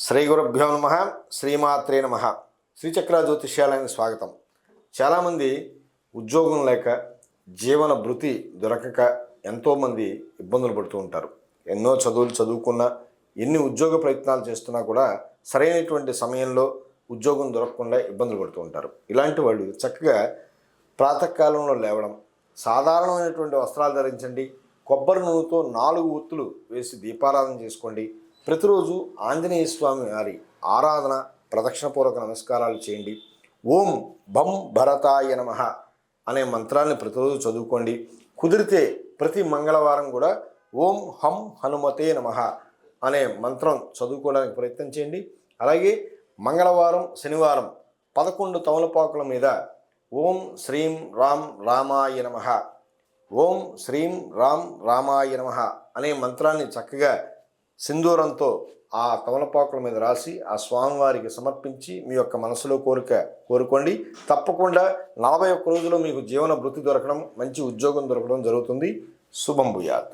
శ్రీ గురుభ్యో నమః. శ్రీమాత్రే నమః. శ్రీచక్ర జ్యోతిష్యాలయానికి స్వాగతం. చాలామంది ఉద్యోగం లేక జీవన భృతి దొరకక ఎంతోమంది ఇబ్బందులు పడుతూ ఉంటారు. ఎన్నో చదువులు చదువుకున్నా, ఎన్ని ఉద్యోగ ప్రయత్నాలు చేస్తున్నా కూడా సరైనటువంటి సమయంలో ఉద్యోగం దొరకకుండా ఇబ్బందులు పడుతూ ఉంటారు. ఇలాంటి వాళ్ళు చక్కగా ప్రాతకాలంలో లేవడం, సాధారణమైనటువంటి వస్త్రాలు ధరించండి, కొబ్బరి నూనెతో 4 ఒత్తులు వేసి దీపారాధన చేసుకోండి. ప్రతిరోజు ఆంజనేయ స్వామి వారి ఆరాధన, ప్రదక్షిణపూర్వక నమస్కారాలు చేయండి. ఓం భం భరతాయ నమః అనే మంత్రాన్ని ప్రతిరోజు చదువుకోండి. కుదిరితే ప్రతి మంగళవారం కూడా ఓం హం హనుమతే నమః అనే మంత్రం చదువుకోవడానికి ప్రయత్నం చేయండి. అలాగే మంగళవారం, శనివారం 11 తమలపాకుల మీద ఓం శ్రీం రాం రామాయ నమః, ఓం శ్రీం రాం రామాయ నమః అనే మంత్రాన్ని చక్కగా సింధూరంతో ఆ తమలపాకుల మీద రాసి ఆ స్వామివారికి సమర్పించి మీ యొక్క మనసులో కోరుకోండి. తప్పకుండా 41 రోజుల్లో మీకు జీవన భృతి దొరకడం, మంచి ఉద్యోగం దొరకడం జరుగుతుంది. శుభం భూయాత్.